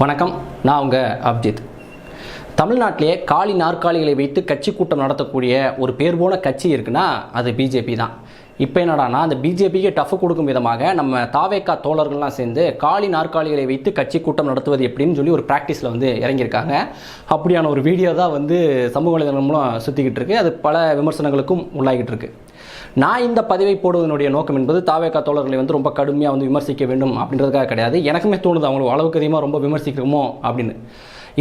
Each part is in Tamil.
வணக்கம், நான் உங்கள் அப்ஜித். தமிழ்நாட்டிலே காலி நாற்காலிகளை வைத்து கட்சி கூட்டம் நடத்தக்கூடிய ஒரு பேர் போன கட்சி இருக்குன்னா அது பிஜேபி தான். இப்போ என்னடானா அந்த பிஜேபிக்கு டஃப் கொடுக்கும் விதமாக நம்ம தாவேக்கா தோழர்கள்லாம் சேர்ந்து காலி நாற்காலிகளை வைத்து கட்சி கூட்டம் நடத்துவது எப்படின்னு சொல்லி ஒரு ப்ராக்டிஸில் இறங்கியிருக்காங்க. அப்படியான ஒரு வீடியோ தான் சமூக வலைதளம் மூலம் சுற்றிக்கிட்டு இருக்கு. அது பல விமர்சனங்களுக்கும் உள்ளாகிட்டு இருக்கு. நான் இந்த பதிவை போடுவதனுடைய நோக்கம் என்பது தாவேக்கா தோழர்களை ரொம்ப கடுமையாக விமர்சிக்க வேண்டும் அப்படின்றதுக்காக கிடையாது. எனக்குமே தோணுது அவங்களுக்கு அளவுக்கு அதிகமாக ரொம்ப விமர்சிக்கிறோமோ அப்படின்னு.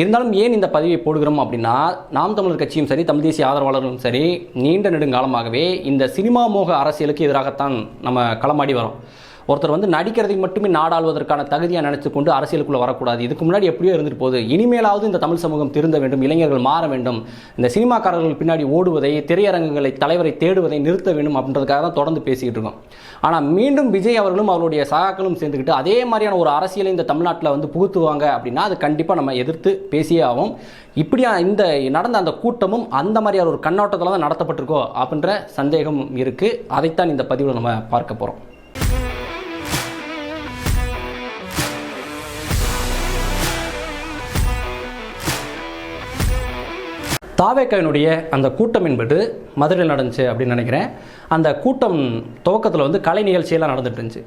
இருந்தாலும் ஏன் இந்த பதிவை போடுகிறோம் அப்படின்னா, நாம் தமிழர் கட்சியும் சரி, தமிழ் தேசிய ஆதரவாளர்களும் சரி, நீண்ட நெடுங்காலமாகவே இந்த சினிமா மோக அரசியலுக்கு எதிராகத்தான் நம்ம களமாடி வரோம். ஒருத்தர் நடிக்கிறதை மட்டுமே நாடாளுவதற்கான தகுதியாக நினைச்சு கொண்டு அரசியலுக்குள்ளே வரக்கூடாது. இதுக்கு முன்னாடி எப்படியோ இருந்துட்டு போகுது, இனிமேலாவது இந்த தமிழ் சமூகம் திருந்த வேண்டும், இளைஞர்கள் மாற வேண்டும், இந்த சினிமாக்காரர்கள் பின்னாடி ஓடுவதை, திரையரங்குகளை தலைவரை தேடுவதை நிறுத்த வேண்டும் அப்படின்றதுக்காக தான் தொடர்ந்து பேசிக்கிட்டு இருக்கோம். ஆனால் மீண்டும் விஜய் அவர்களும் அவருடைய சகாக்களும் சேர்ந்துக்கிட்டு அதே மாதிரியான ஒரு அரசியலை இந்த தமிழ்நாட்டில் புகுத்துவாங்க அப்படின்னா அது கண்டிப்பாக நம்ம எதிர்த்து பேசியே ஆகும். இப்படியா இந்த நடந்த அந்த கூட்டமும் அந்த மாதிரியான ஒரு கண்ணோட்டத்தில் தான் நடத்தப்பட்டிருக்கோ அப்படின்ற சந்தேகம் இருக்குது. அதைத்தான் இந்த பதிவில் நம்ம பார்க்க போகிறோம். தாவேக்காவினுடைய அந்த கூட்டம் என்பது மதுரையில் நடந்துச்சு அப்படின்னு நினைக்கிறேன். அந்த கூட்டம் துவக்கத்தில் கலை நிகழ்ச்சியெல்லாம் நடந்துட்டு இருந்துச்சு.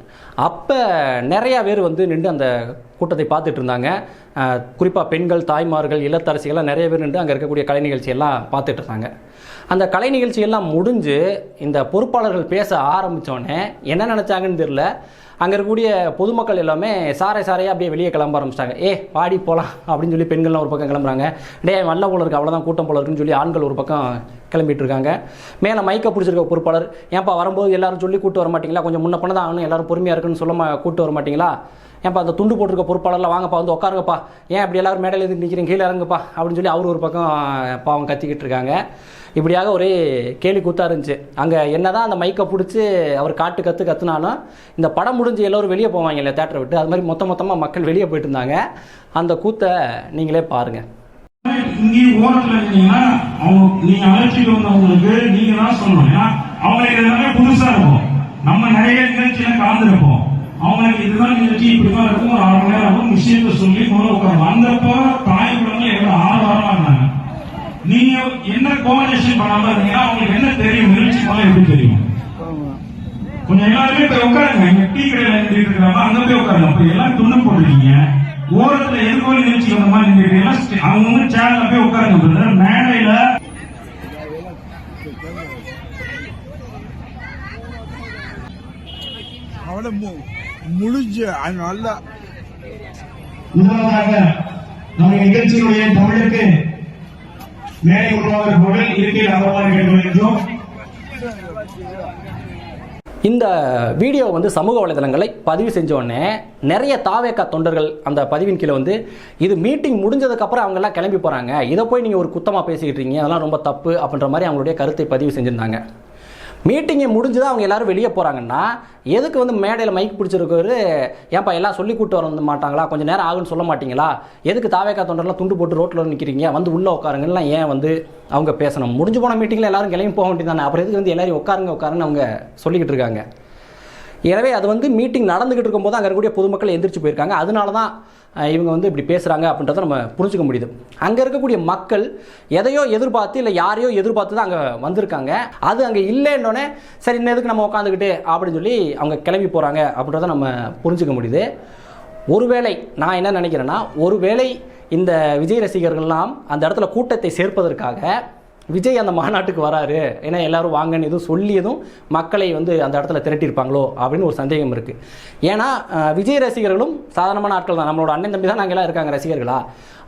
அப்போ நிறையா பேர் நின்று அந்த கூட்டத்தை பார்த்துட்டு இருந்தாங்க. குறிப்பாக பெண்கள், தாய்மார்கள், இல்லத்தரசிகள்லாம் நிறைய பேர் நின்று அங்கே இருக்கக்கூடிய கலை நிகழ்ச்சியெல்லாம் பார்த்துட்டு இருந்தாங்க. அந்த கலை நிகழ்ச்சியெல்லாம் முடிஞ்சு இந்த பொறுப்பாளர்கள் பேச ஆரம்பித்தோடனே என்ன நினச்சாங்கன்னு தெரியல, அங்கே இருக்கக்கூடிய பொதுமக்கள் எல்லாமே சாரையாக அப்படியே வெளியே கிளம்ப ஆரம்பிச்சிட்டாங்க. பாடி போகலாம் அப்படின்னு சொல்லி பெண்கள்லாம் ஒரு பக்கம் கிளம்புறாங்க. வல்ல போல இருக்குது, அவ்வளோதான் கூட்டம் போல இருக்குன்னு சொல்லி ஆண்கள் ஒரு பக்கம் கிளம்பிட்டு இருக்காங்க. மேலே மைக்கை பிடிச்சிருக்க பொறுப்பாளர், ஏன்ப்பா வரும்போது எல்லாரும் சொல்லி கூட்டு வர மாட்டிங்களா, கொஞ்சம் முன்ன பண்ண தான் ஆகணும், எல்லாரும் பொறுமையாக இருக்குன்னு சொல்ல கூட்டு வர மாட்டிங்களா, ஏன்ப்பா அந்த துண்டு போட்டிருக்க பொறுப்பாளர்லாம் வாங்கப்பா உட்காருங்கப்பா, ஏன் அப்படி எல்லாரும் மேடையில் இருந்து நிற்கிறீங்க, கீழே இறங்குப்பா அப்படின்னு சொல்லி அவர் ஒரு பக்கம் பாவம் கத்திக்கிட்டு இருக்காங்க. இப்படியாக ஒரே கேலி கூத்தா இருந்துச்சு. அங்கே என்னதான் அந்த மைக்கை பிடிச்சி அவர் கத்துனாலும் இந்த படம் முடிஞ்சு எல்லோரும் வெளியே போவாங்க இல்லையா தேட்டரை விட்டு, அது மாதிரி மொத்தமாக மக்கள் வெளியே போயிட்டு இருந்தாங்க. அந்த கூத்தை நீங்களே பாருங்க. இங்கே ஓரத்தில் இருந்தீங்கன்னா நீங்க அழைச்சிட்டு வந்தவங்களுக்கு நீங்க தான் சொல்லணும். அவங்களுக்கு எல்லாமே புதுசா இருக்கும். நம்ம நிறைய நிகழ்ச்சியில கலந்துருப்போம். அவங்களுக்கு இதுதான் நிகழ்ச்சி, இப்படிதான் இருக்கும், ஒரு 6 மணி நேரம் இருக்கும், விஷயத்தை சொல்லி முதல்ல உட்காரணும். அந்தப்போ தாய் குழந்தை எவ்வளவு ஆர்வமா இருந்தாங்க. நீங்க என்ன கோஆர்டினேஷன் பண்ணாம இருந்தீங்கன்னா அவங்களுக்கு என்ன தெரியும், நிகழ்ச்சி போல எப்படி தெரியும்? கொஞ்சம் எல்லாருமே போய் உட்காருங்க. இங்க டீ கடையில நின்றுட்டு இருக்கிறாங்க, அங்க போய் உட்காருங்க. அப்ப எல்லாம் துண்ணு போட்டுருக்கீங்க, ஓரத்துல எதுக்கோ நிகழ்ச்சி வந்த மாதிரி நின்றுட்டு அவங்க சேனல்ல போய் உட்காருங்க. மேடையில அவளை முடிஞ்சு அதனால முதலாக நம்ம நிகழ்ச்சியினுடைய தமிழுக்கு மேடை உருவாக இருக்கையில் அமர்வாக கேட்டுக்கொள்கின்றோம். இந்த வீடியோ சமூக வலைதளங்களை பதிவு செஞ்சோடனே நிறைய தாவேக்கா தொண்டர்கள் அந்த பதிவின் கீழே இது மீட்டிங் முடிஞ்சதுக்கப்புறம் அவங்கெல்லாம் கிளம்பி போகிறாங்க, இதை போய் நீங்கள் ஒரு குத்தமாக பேசிக்கிட்டு இருக்கீங்க, அதெல்லாம் ரொம்ப தப்பு அப்படின்ற மாதிரி அவங்களுடைய கருத்தை பதிவு செஞ்சுருந்தாங்க. மீட்டிங்கை முடிஞ்சுதான் அவங்க எல்லாரும் வெளியே போகிறாங்கன்னா எதுக்கு மேடையில் மைக் பிடிச்சிருக்காரு, ஏன்ப்பா எல்லாம் சொல்லி கூட்டு வர மாட்டாங்களா, கொஞ்சம் நேரம் ஆகுன்னு சொல்ல மாட்டீங்களா, எதுக்கு தாவேக்கா தொண்டர்லாம் துண்டு போட்டு ரோட்டில் நிற்கிறீங்க, உள்ளே உட்காருங்கலாம் ஏன் அவங்க பேசணும்? முடிஞ்சு போன மீட்டிங்கில் எல்லாரும் கிளம்பி போக வேண்டியதானே, அப்புறம் எதுக்கு எல்லாரும் உட்காருங்கன்னு அவங்க சொல்லிக்கிட்டு இருக்காங்க. எனவே அது மீட்டிங் நடந்துகிட்டு இருக்கும்போது அங்கே இருக்கக்கூடிய பொதுமக்கள் எந்திரிச்சு போயிருக்காங்க. அதனால தான் இவங்க இப்படி பேசுகிறாங்க அப்படின்றத நம்ம புரிஞ்சுக்க முடியுது. அங்கே இருக்கக்கூடிய மக்கள் எதையோ எதிர்பார்த்து இல்லை யாரையோ எதிர்பார்த்து தான் அங்கே வந்திருக்காங்க. அது அங்கே இல்லைன்னொன்னே சரி இன்னும் எதுக்கு நம்ம உட்காந்துக்கிட்டு அப்படின்னு சொல்லி அவங்க கிளம்பி போகிறாங்க அப்படின்றத நம்ம புரிஞ்சுக்க முடியுது. ஒருவேளை நான் என்ன நினைக்கிறேன்னா, ஒருவேளை இந்த விஜய் ரசிகர்கள்லாம் அந்த இடத்துல கூட்டத்தை சேர்ப்பதற்காக விஜய் அந்த மாநாட்டுக்கு வராரு, ஏன்னா எல்லாரும் வாங்கன்னு எதுவும் சொல்லியதும் மக்களை அந்த இடத்துல திரட்டியிருப்பாங்களோ அப்படின்னு ஒரு சந்தேகம் இருக்குது. ஏன்னா விஜய் ரசிகர்களும் சாதாரணமான ஆட்கள் தான், நம்மளோட அண்ணன் தம்பி தான் நாங்கள் எல்லாம் இருக்காங்க ரசிகர்களா.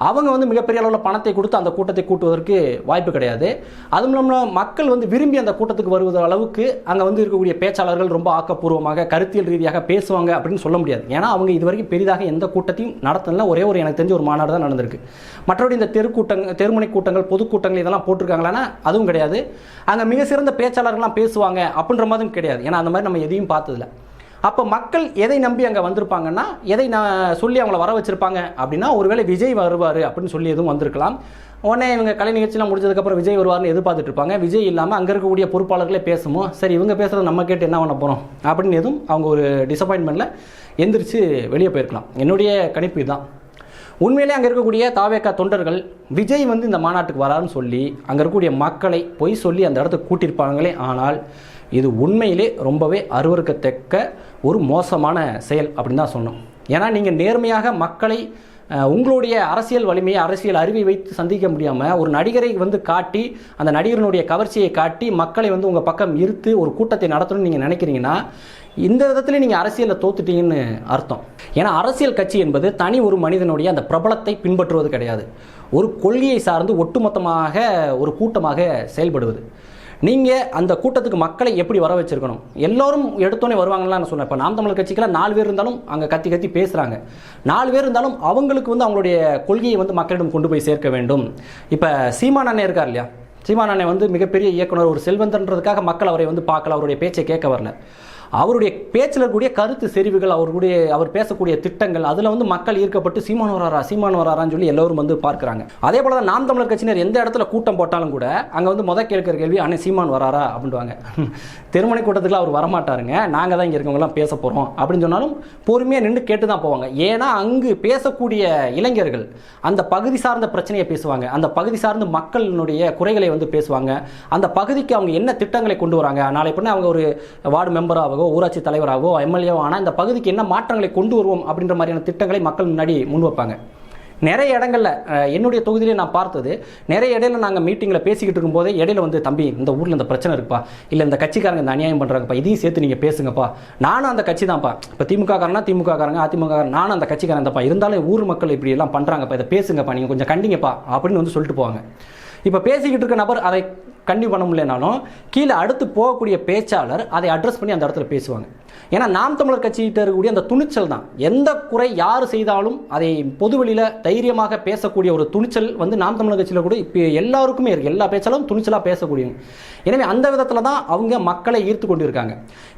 அவங்க மிகப்பெரிய அளவில் பணத்தை கொடுத்து அந்த கூட்டத்தை கூட்டுவதற்கு வாய்ப்பு கிடையாது. அதுவும் இல்லாமல் மக்கள் விரும்பி அந்த கூட்டத்துக்கு வருவது அளவுக்கு அங்கே இருக்கக்கூடிய பேச்சாளர்கள் ரொம்ப ஆக்கப்பூர்வமாக கருத்தியல் ரீதியாக பேசுவாங்க அப்படின்னு சொல்ல முடியாது. ஏன்னா அவங்க இதுவரைக்கும் பெரிதாக எந்த கூட்டத்தையும் நடத்தல. ஒரே ஒரு எனக்கு தெரிஞ்ச ஒரு மாநாடு தான் நடந்திருக்கு. மற்றபடி இந்த தெருமுனை கூட்டங்கள், பொதுக்கூட்டங்கள் இதெல்லாம் போட்டிருக்காங்களான்னா அதுவும் கிடையாது. அங்கே மிக சிறந்த பேச்சாளர்கள்லாம் பேசுவாங்க அப்படின்ற மாதிரியும் கிடையாது. ஏன்னா அந்த மாதிரி நம்ம எதையும் பார்த்ததில்ல. அப்போ மக்கள் எதை நம்பி அங்கே வந்திருப்பாங்கன்னா, எதை நான் சொல்லி அவங்கள வர வச்சுருப்பாங்க அப்படின்னா, ஒருவேளை விஜய் வருவார் அப்படின்னு சொல்லி எதுவும் வந்திருக்கலாம். உடனே இவங்க கலை நிகழ்ச்சியெலாம் முடிஞ்சதுக்கப்புறம் விஜய் வருவார்னு எதிர்பார்த்துட்டு இருப்பாங்க. விஜய் இல்லாமல் அங்கே இருக்கக்கூடிய பொறுப்பாளர்களே பேசுமோ, சரி இவங்க பேசுகிறத நம்ம கேட்டு என்ன பண்ண போகிறோம் அப்படின்னு எதுவும் அவங்க ஒரு டிசப்பாயின்மெண்ட்டில் எந்திரிச்சு வெளியே போயிருக்கலாம். என்னுடைய கணிப்பு இதுதான். உண்மையிலே அங்கே இருக்கக்கூடிய தாவேகா தொண்டர்கள் விஜய் வந்து இந்த மாநாட்டுக்கு வராருன்னு சொல்லி அங்கே இருக்கக்கூடிய மக்களை பொய் சொல்லி அந்த இடத்துக்கு கூட்டியிருப்பாங்களே. ஆனால் இது உண்மையிலே ரொம்பவே அருவருக்கத்தக்க ஒரு மோசமான செயல் அப்படின்னு தான் சொன்னோம். ஏன்னா நீங்கள் நேர்மையாக மக்களை உங்களுடைய அரசியல் வலிமையை, அரசியல் அறிவை வைத்து சந்திக்க முடியாமல் ஒரு நடிகரை வந்து காட்டி, அந்த நடிகரினுடைய கவர்ச்சியை காட்டி மக்களை வந்து உங்கள் பக்கம் ஈர்த்து ஒரு கூட்டத்தை நடத்தணும்னு நீங்கள் நினைக்கிறீங்கன்னா இந்த விதத்தில் நீங்கள் அரசியலில் தோத்துட்டீங்கன்னு அர்த்தம். ஏன்னா அரசியல் கட்சி என்பது தனி ஒரு மனிதனுடைய அந்த பிரபலத்தை பின்பற்றுவது கிடையாது. ஒரு கொள்கையை சார்ந்து ஒட்டுமொத்தமாக ஒரு கூட்டமாக செயல்படுவது. நீங்கள் அந்த கூட்டத்துக்கு மக்களை எப்படி வர வச்சிருக்கணும்? எல்லோரும் எடுத்தோன்னே வருவாங்கலாம் நான் சொன்னேன். இப்போ நாம் தமிழர் கட்சிக்கெல்லாம் 4 பேர் இருந்தாலும் அங்கே கத்தி பேசுகிறாங்க. 4 பேர் இருந்தாலும் அவங்களுக்கு வந்து அவங்களுடைய கொள்கையை வந்து மக்களிடம் கொண்டு போய் சேர்க்க வேண்டும். இப்போ சீமான் அண்ணன் இருக்கார் இல்லையா, சீமான் அண்ணன் வந்து மிகப்பெரிய இயக்குனர், ஒரு செல்வந்தன்றதுக்காக மக்கள் அவரை வந்து பார்க்கல, அவருடைய பேச்சை கேட்க வரல. அவருடைய பேச்சில் இருக்கக்கூடிய கருத்து செறிவுகள், அவர் பேசக்கூடிய திட்டங்கள், அதில் வந்து மக்கள் ஈர்க்கப்பட்டு சீமான் வராரான்னு சொல்லி எல்லோரும் வந்து பார்க்குறாங்க. அதே போல தான் நாம் தமிழர் கட்சியினர் எந்த இடத்துல கூட்டம் போட்டாலும் கூட அங்கே வந்து கேட்கிற கேள்வி, அண்ணன் சீமான் வராரா அப்படின்வாங்க. திருமணி கூட்டத்துக்கு அவர் வரமாட்டாருங்க, நாங்கள் தான் இங்கே இருக்கவங்கலாம் பேச போகிறோம் அப்படின்னு சொன்னாலும் பொறுமையாக நின்று கேட்டு தான் போவாங்க. ஏன்னா அங்கு பேசக்கூடிய இளைஞர்கள் அந்த பகுதி சார்ந்த பிரச்சனையை பேசுவாங்க, அந்த பகுதி சார்ந்த மக்களினுடைய குறைகளை வந்து பேசுவாங்க, அந்த பகுதிக்கு அவங்க என்ன திட்டங்களை கொண்டு வராங்க, நாளை பின்ன அவங்க ஒரு வார்டு மெம்பராக ஊராட்சி தலைவராகவோ எம்எல்ஏவோ ஆனால் இந்த பகுதிக்கு என்ன மாற்றங்களை கொண்டு வருவோம் அப்படின்ற மாதிரியான திட்டங்களை மக்கள் முன்னாடி முன்வைப்பாங்க. நிறைய இடங்களில் என்னுடைய தொகுதியிலே நான் பார்த்தது, நிறைய இடையில நாங்கள் மீட்டிங்கில் பேசிக்கிட்டு இருக்கும்போதே இடையில வந்து, தம்பி இந்த ஊரில் இந்த பிரச்சனை இருக்குப்பா, இல்லை இந்த கட்சிக்காரங்க இந்த அநியாயம் பண்ணுறாங்கப்பா, இதையும் சேர்த்து நீங்கள் பேசுங்கப்பா, நானும் அந்த கட்சி தான்ப்பா, இப்போ திமுக காரனா திமுக காரங்க, அதிமுக காரங்க, நானும் அந்த கட்சிக்காரன் தான்ப்பா, இருந்தாலும் ஊர் மக்கள் இப்படி எல்லாம் பண்ணுறாங்கப்பா, இதை பேசுங்கப்பா, நீங்கள் கொஞ்சம் கண்டிங்கப்பா அப்படின்னு வந்து சொல்லிட்டு போவாங்க. இப்போ பேசிக்கிட்டு இருக்க நபர் அதை கண்டிப்பாக பண்ண முடியலனாலும் கீழே அடுத்து போகக்கூடிய பேச்சாளர் அதை அட்ரஸ் பண்ணி அந்த இடத்துல பேசுவாங்க. ஏன்னா நாம் தமிழர் கட்சிகிட்ட இருக்கக்கூடிய அந்த துணிச்சல் தான், எந்த குறை யார் செய்தாலும் அதை பொதுவெளியில் தைரியமாக பேசக்கூடிய ஒரு துணிச்சல் வந்து நாம் தமிழர் கட்சியில் கூட இப்போ எல்லாருக்குமே இருக்குது. எல்லா பேச்சாலும் துணிச்சலாக பேசக்கூடியவங்க. எனவே அந்த விதத்தில் தான் அவங்க மக்களை ஈர்த்து கொண்டு இருக்காங்க.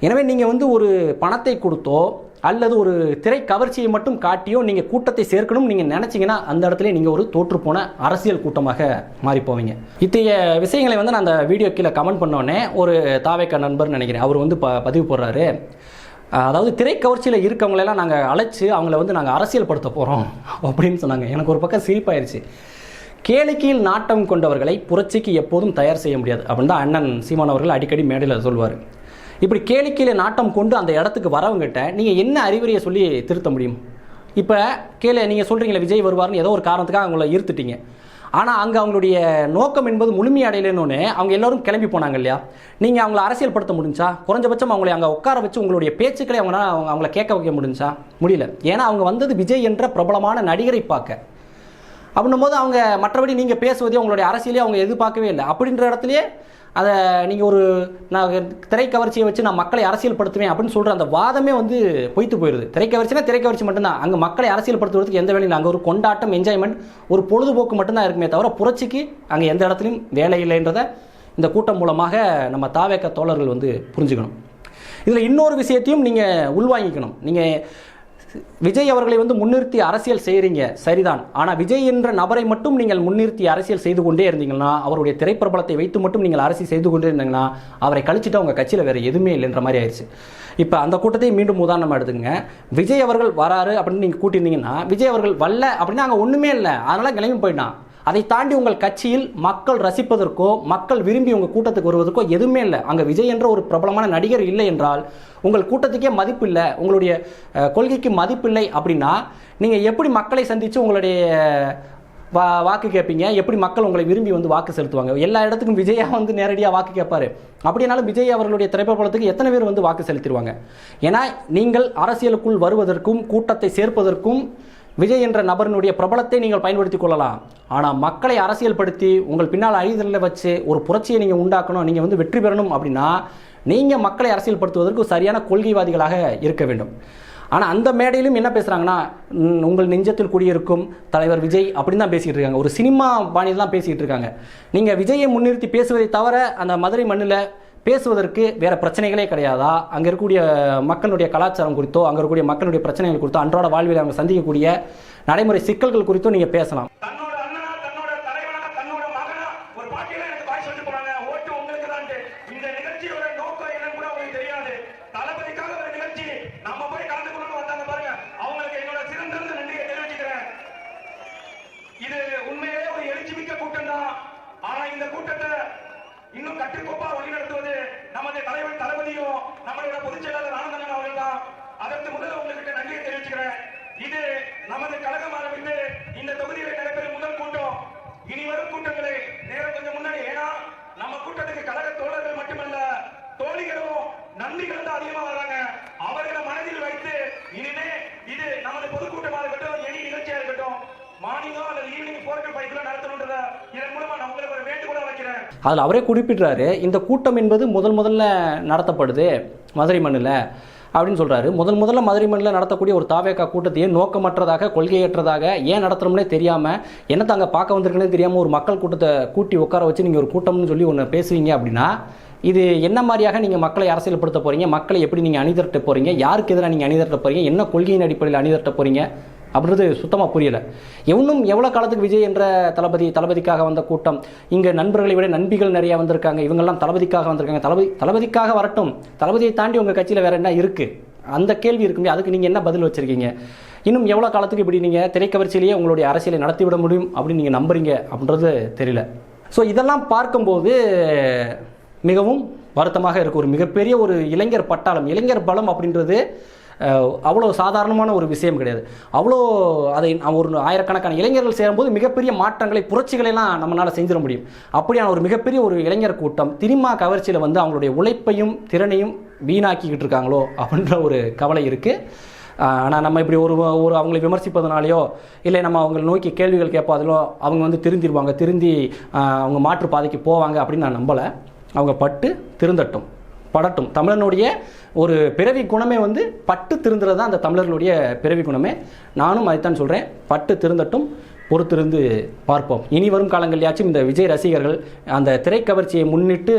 எனவே நீங்கள் வந்து ஒரு பணத்தை கொடுத்தோ அல்லது ஒரு திரை கவர்ச்சியை மட்டும் காட்டியோ நீங்கள் கூட்டத்தை சேர்க்கணும் நீங்கள் நினச்சிங்கன்னா அந்த இடத்துல நீங்கள் ஒரு தோற்றுப்போன அரசியல் கூட்டமாக மாறி போவீங்க. இத்தகைய விஷயங்களை வந்து நான் அந்த வீடியோ கீழே கமெண்ட் பண்ணோன்னே ஒரு தாவேக்கா நண்பர்னு நினைக்கிறேன், அவர் வந்து பதிவு போடுறாரு, அதாவது திரை கவர்ச்சியில் இருக்கவங்களெல்லாம் நாங்கள் அழைச்சி அவங்கள வந்து நாங்கள் அரசியல் படுத்த போகிறோம் அப்படின்னு சொன்னாங்க. எனக்கு ஒரு பக்கம் சிரிப்பாயிருச்சு. கேளிக்கையில் நாட்டம் கொண்டவர்களை புரட்சிக்கு எப்போதும் தயார் செய்ய முடியாது அப்படின்னு தான் அண்ணன் சீமான் அவர்கள் அடிக்கடி மேடையில் சொல்வார். இப்படி கேளிக்கையில் நாட்டம் கொண்டு அந்த இடத்துக்கு வரவங்கிட்ட நீங்கள் என்ன அறிவுரையை சொல்லி திருத்த முடியும்? இப்போ நீங்கள் சொல்கிறீங்களே விஜய் வருவார்னு ஏதோ ஒரு காரணத்துக்காக அவங்கள ஈர்த்துட்டீங்க. ஆனால் அங்கே அவங்களுடைய நோக்கம் என்பது முழுமையடையலன்னு அவங்க எல்லோரும் கிளம்பி போனாங்க இல்லையா? நீங்கள் அவங்கள அரசியல் படுத்த முடிஞ்சா? குறைஞ்சபட்சம் அவங்களை அங்கே உட்கார வச்சு உங்களுடைய பேச்சுக்களை அவங்கள கேட்க வைக்க முடிஞ்சா? முடியல. ஏன்னா அவங்க வந்தது விஜய் என்ற பிரபலமான நடிகரை பார்க்க. அப்படின்னும் போது அவங்க மற்றபடி நீங்கள் பேசுவதே அவங்களுடைய அரசியலே அவங்க எதிர்பார்க்கவே இல்லை. அப்படின்ற இடத்துலையே அதை நீங்கள் ஒரு நான் திரைக்கவர்ச்சியை வச்சு நான் மக்களை அரசியல் படுத்துவேன் அப்படின்னு சொல்கிற அந்த வாதமே வந்து பொய்த்து போயிடுது. திரைக்கவர்ச்சினா திரைக்கவர்ச்சி மட்டும்தான், அங்கே மக்களை அரசியல் படுத்துறதுக்கு எந்த வேலையும் இல்லை. அங்கே ஒரு கொண்டாட்டம், என்ஜாய்மெண்ட், ஒரு பொழுதுபோக்கு மட்டும்தான் இருக்குமே தவிர புரட்சிக்கு அங்கே எந்த இடத்துலையும் வேலை இல்லைன்றதை இந்த கூட்டம் மூலமாக நம்ம தாவேக்கா தோழர்கள் வந்து புரிஞ்சுக்கணும். இதில் இன்னொரு விஷயத்தையும் நீங்கள் உள்வாங்கிக்கணும். நீங்கள் விஜய் அவர்களை வந்து முன்னிறுத்தி அரசியல் செய்கிறீங்க சரிதான், ஆனால் விஜய் என்ற நபரை மட்டும் நீங்கள் முன்னிறுத்தி அரசியல் செய்து கொண்டே இருந்தீங்கன்னா, அவருடைய திரைப்பிரபலத்தை வைத்து மட்டும் நீங்கள் அரசியல் செய்து கொண்டே இருந்தீங்கன்னா அவரை கழிச்சுட்டு அவங்க கட்சியில் வேறு எதுவுமே இல்லைன்ற மாதிரி ஆயிடுச்சு. இப்போ அந்த கூட்டத்தை மீண்டும் உதாரணமாக எடுத்துங்க. விஜய் அவர்கள் வராரு அப்படின்னு நீங்கள் கூட்டியிருந்தீங்கன்னா, விஜய் அவர்கள் வரல அப்படின்னா அங்கே ஒன்றுமே இல்லை, அதனால் கிளம்பி போயிட்டான். அதை தாண்டி உங்கள் கட்சியில் மக்கள் ரசிப்பதற்கோ மக்கள் விரும்பி உங்கள் கூட்டத்துக்கு வருவதற்கோ எதுவுமே இல்லை. அங்கே விஜய் என்ற ஒரு பிரபலமான நடிகர் இல்லை என்றால் உங்கள் கூட்டத்துக்கே மதிப்பு இல்லை, உங்களுடைய கொள்கைக்கு மதிப்பு இல்லை. அப்படின்னா நீங்கள் எப்படி மக்களை சந்தித்து உங்களுடைய வாக்கு கேட்பீங்க? எப்படி மக்கள் உங்களை விரும்பி வந்து வாக்கு செலுத்துவாங்க? எல்லா இடத்துக்கும் விஜயா வந்து நேரடியாக வாக்கு கேட்பாரு. அப்படின்னாலும் விஜய் அவர்களுடைய திரைப்படத்துக்கு எத்தனை பேர் வந்து வாக்கு செலுத்திடுவாங்க? ஏன்னா நீங்கள் அரசியலுக்குள் வருவதற்கும் கூட்டத்தை சேர்ப்பதற்கும் விஜய் என்ற நபரினுடைய பிரபலத்தை நீங்கள் பயன்படுத்திக் கொள்ளலாம். ஆனால் மக்களை அரசியல் படுத்தி உங்கள் பின்னால் அழிதலில் வச்சு ஒரு புரட்சியை நீங்கள் உண்டாக்கணும், நீங்கள் வந்து வெற்றி பெறணும் அப்படின்னா நீங்கள் மக்களை அரசியல் படுத்துவதற்கு சரியான கொள்கைவாதிகளாக இருக்க வேண்டும். ஆனால் அந்த மேடையிலும் என்ன பேசுகிறாங்கன்னா, உங்கள் நெஞ்சத்தில் குடியிருக்கும் தலைவர் விஜய் அப்படின்னு தான் பேசிக்கிட்டு இருக்காங்க. ஒரு சினிமா பாணியில் தான் பேசிக்கிட்டு இருக்காங்க. நீங்கள் விஜயை முன்னிறுத்தி பேசுவதை தவிர அந்த மதுரை மண்ணில் பேசுவதற்கு வேறு பிரச்சனைகளே கிடையாதா? அங்கே இருக்கக்கூடிய மக்களுடைய கலாச்சாரம் குறித்தோ, அங்கே இருக்கக்கூடிய மக்களுடைய பிரச்சனைகள் குறித்தோ, அன்றாட வாழ்வில் அவங்க சந்திக்கக்கூடிய நடைமுறை சிக்கல்கள் குறித்தோ நீங்கள் பேசலாம். இது உண்மையிலே ஒரு எழுச்சிமிக்க கூட்டம் தான். ஆனா இந்த கூட்டத்தை இன்னும் கட்டுக்கோப்பா வழிநடத்துவது நமது தலைவர் தளபதியும் நம்மளுடைய பொதுச் செயலாளர் ஆனந்தன் அவர்கள் தான். அதற்கு முதல்ல உங்ககிட்ட நன்றியை தெரிவிச்சுக்கிறேன். இது நமது கழகம் ஆரம்பித்து இந்த தொகுதியில் நடைபெறும் முதல் கூட்டம். இனி வரும் கூட்டங்களை நேரம் கொஞ்சம் முன்னாடி, ஏன்னா நம்ம கூட்டத்துக்கு கழக தோழர்கள் மட்டுமல்ல, தோழிகளும் நன்றிகளும் தான் அதிகமா வர்றாங்க. அவர்களை மனதில் வைத்து இனிமே இது நமது பொதுக்கூட்டமா இருக்கட்டும், எளி நிகழ்ச்சியா இருக்கட்டும், மார்னிங்கோ அல்லது ஈவினிங் 4 to 5 நடத்தணுன்றத இதன் மூலமா நான் உங்களுக்கு ஒரு வேண்டுகோளா வைக்கிறேன். அதில் அவரே குறிப்பிடுறாரு, இந்த கூட்டம் என்பது முதல்ல நடத்தப்படுது மதுரை மண்ணில் அப்படின்னு சொல்கிறாரு. முதல்ல மதுரை மண்ணில் நடத்தக்கூடிய ஒரு தாவேகா கூட்டத்தையே நோக்கமற்றதாக, கொள்கையற்றதாக, ஏன் நடத்துகிறோம்னே தெரியாமல், என்னத்தை அங்கே பார்க்க வந்திருக்குன்னே தெரியாமல் ஒரு மக்கள் கூட்டத்தை கூட்டி உட்கார வச்சு நீங்கள் ஒரு கூட்டம்னு சொல்லி ஒன்று பேசுவீங்க அப்படின்னா, இது என்ன மாதிரியாக நீங்கள் மக்களை அரசியல்படுத்த போகிறீங்க? மக்களை எப்படி நீங்கள் அணிதிரட்ட போகிறீங்க? யாருக்கு எதிராக நீங்கள் அணிதிரட்ட போகிறீங்க? என்ன கொள்கையின் அடிப்படையில் அணிதிரட்ட போகிறீங்க அப்படின்றது சுத்தமாக புரியலை. இன்னும் எவ்வளோ காலத்துக்கு விஜய் என்ற தளபதிக்காக வந்த கூட்டம், இங்கே நண்பர்களை விட நண்பிகள் நிறையா வந்திருக்காங்க, இவங்கெல்லாம் தளபதிக்காக வந்திருக்காங்க. தளபதிக்காக வரட்டும், தளபதியை தாண்டி உங்கள் கட்சியில் வேறு என்ன இருக்குது? அந்த கேள்வி இருக்குங்க. அதுக்கு நீங்கள் என்ன பதில் வச்சுருக்கீங்க? இன்னும் எவ்வளோ காலத்துக்கு இப்படி நீங்கள் திரைக்கவர்ச்சியிலேயே உங்களுடைய அரசியலை நடத்திவிட முடியும் அப்படின்னு நீங்கள் நம்புறீங்க அப்படின்றது தெரியல. ஸோ இதெல்லாம் பார்க்கும்போது மிகவும் வருத்தமாக இருக்குது. ஒரு மிகப்பெரிய ஒரு இளைஞர் பட்டாளம், இளைஞர் பலம் அப்படின்றது அவ்வளோ சாதாரணமான ஒரு விஷயம் கிடையாது. அவ்வளோ அதை ஒரு ஆயிரக்கணக்கான இளைஞர்கள் சேரும்போது மிகப்பெரிய மாற்றங்களை, புரட்சிகளெல்லாம் நம்மளால் செஞ்சிட முடியும். அப்படியான ஒரு மிகப்பெரிய ஒரு இளைஞர் கூட்டம் சினிமா கவர்ச்சியில் வந்து அவங்களுடைய உழைப்பையும் திறனையும் வீணாக்கிக்கிட்டு இருக்காங்களோ அப்படின்ற ஒரு கவலை இருக்குது. ஆனால் நம்ம இப்படி ஒரு அவங்களை விமர்சிப்பதனாலையோ, இல்லை நம்ம அவங்களை நோக்கி கேள்விகள் கேட்பாதிலோ அவங்க வந்து திருந்தி அவங்க மாற்று பாதைக்கு போவாங்க அப்படின்னு நான் நம்பலை. அவங்க படட்டும். தமிழனுடைய ஒரு பிறவி குணமே வந்து பட்டு திருந்துறது தான் அந்த தமிழர்களுடைய பிறவி குணமே. நானும் அதைத்தான் சொல்கிறேன். பட்டு திருந்தட்டும், பொறுத்திருந்து பார்ப்போம். இனி வரும் காலங்கள்லையாச்சும் இந்த விஜய் ரசிகர்கள் அந்த திரைக்கவர்ச்சியை முன்னிட்டு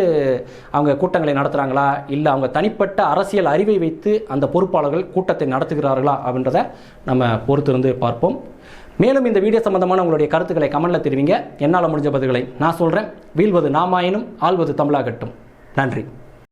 அவங்க கூட்டங்களை நடத்துகிறாங்களா, இல்லை அவங்க தனிப்பட்ட அரசியல் அறிவை வைத்து அந்த பொறுப்பாளர்கள் கூட்டத்தை நடத்துகிறார்களா அப்படின்றத நம்ம பொறுத்திருந்து பார்ப்போம். மேலும் இந்த வீடியோ சம்பந்தமான உங்களுடைய கருத்துக்களை கமெண்ட்டில் தெரிவிங்க. என்னால் முடிஞ்ச பதில்களை நான் சொல்கிறேன். வீழ்வது நாமாயினும் ஆள்வது தமிழாகட்டும். நன்றி.